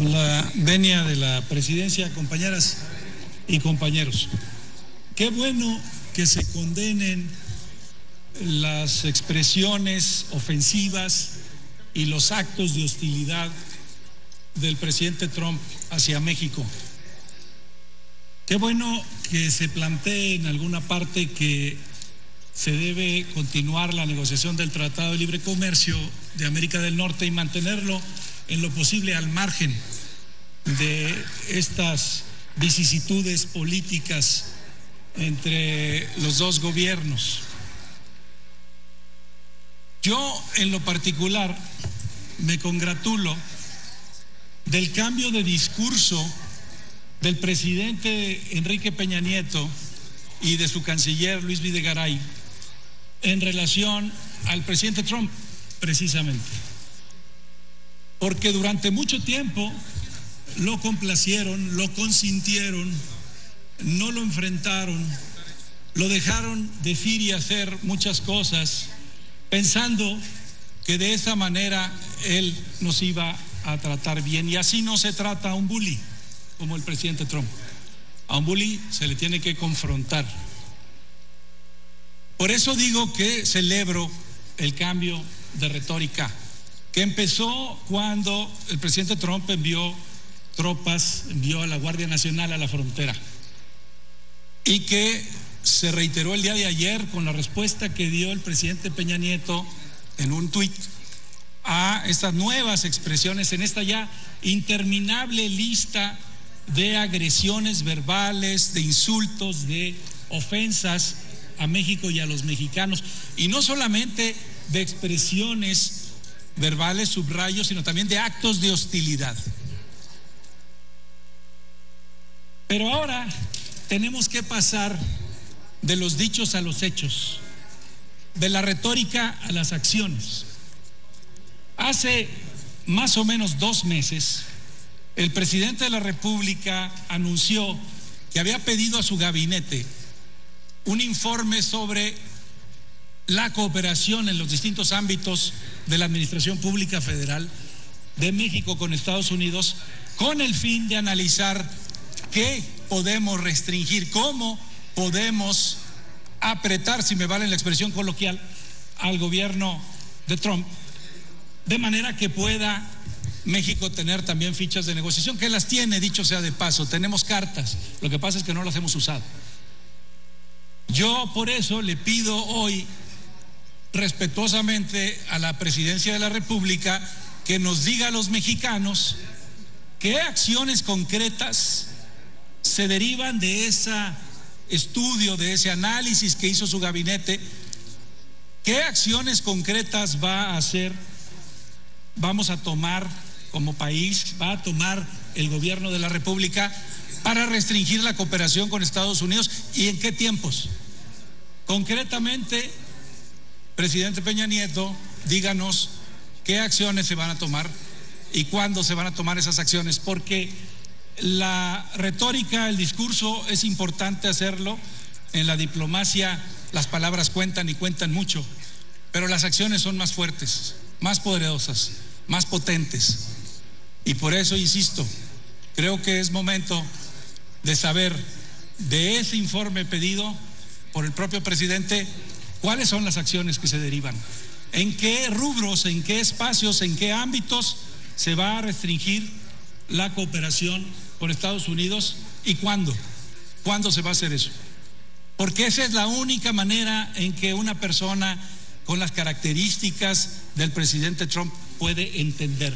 Con la venia de la presidencia, compañeras y compañeros, qué bueno que se condenen las expresiones ofensivas y los actos de hostilidad del presidente Trump hacia México. Qué bueno que se plantee en alguna parte que se debe continuar la negociación del Tratado de Libre Comercio de América del Norte y mantenerlo en lo posible al margen de estas vicisitudes políticas entre los dos gobiernos. Yo, en lo particular, me congratulo del cambio de discurso del presidente Enrique Peña Nieto y de su canciller Luis Videgaray en relación al presidente Trump, precisamente, porque durante mucho tiempo lo complacieron, lo consintieron, no lo enfrentaron, lo dejaron decir y hacer muchas cosas, pensando que de esa manera él nos iba a tratar bien. Y así no se trata a un bully como el presidente Trump. A un bully se le tiene que confrontar. Por eso digo que celebro el cambio de retórica que empezó cuando el presidente Trump envió tropas, envió a la Guardia Nacional a la frontera, y que se reiteró el día de ayer con la respuesta que dio el presidente Peña Nieto en un tuit a estas nuevas expresiones en esta ya interminable lista de agresiones verbales, de insultos, de ofensas a México y a los mexicanos, y no solamente de expresiones verbales, subrayos, sino también de actos de hostilidad. Pero ahora tenemos que pasar de los dichos a los hechos, de la retórica a las acciones. Hace más o menos 2 meses, el presidente de la República anunció que había pedido a su gabinete un informe sobre la cooperación en los distintos ámbitos de la Administración Pública Federal de México con Estados Unidos, con el fin de analizar qué podemos restringir, cómo podemos apretar, si me vale la expresión coloquial, al gobierno de Trump, de manera que pueda México tener también fichas de negociación, que las tiene, dicho sea de paso, tenemos cartas, lo que pasa es que no las hemos usado. Yo por eso le pido hoy respetuosamente a la presidencia de la República que nos diga a los mexicanos qué acciones concretas se derivan de ese estudio, de ese análisis que hizo su gabinete, qué acciones concretas vamos a tomar como país, va a tomar el gobierno de la República para restringir la cooperación con Estados Unidos y en qué tiempos. Concretamente, presidente Peña Nieto, díganos qué acciones se van a tomar y cuándo se van a tomar esas acciones, porque la retórica, el discurso es importante hacerlo. En la diplomacia las palabras cuentan y cuentan mucho, pero las acciones son más fuertes, más poderosas, más potentes. Y por eso insisto, creo que es momento de saber de ese informe pedido por el propio presidente cuáles son las acciones que se derivan, en qué rubros, en qué espacios, en qué ámbitos se va a restringir la cooperación con Estados Unidos y cuándo se va a hacer eso, porque esa es la única manera en que una persona con las características del presidente Trump puede entender,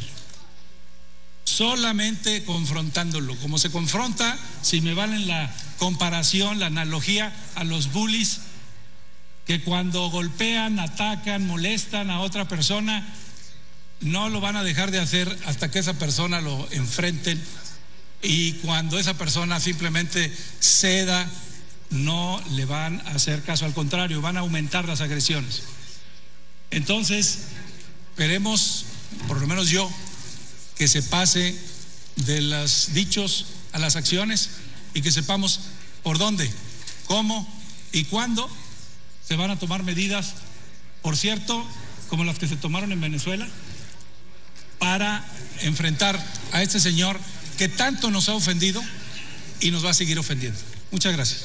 solamente confrontándolo, como se confronta, si me valen la comparación, la analogía, a los bullies que cuando golpean, atacan, molestan a otra persona, no lo van a dejar de hacer hasta que esa persona lo enfrenten, y cuando esa persona simplemente ceda, no le van a hacer caso, al contrario, van a aumentar las agresiones. Entonces, esperemos, por lo menos yo, que se pase de los dichos a las acciones y que sepamos por dónde, cómo y cuándo se van a tomar medidas, por cierto, como las que se tomaron en Venezuela, para enfrentar a este señor que tanto nos ha ofendido y nos va a seguir ofendiendo. Muchas gracias.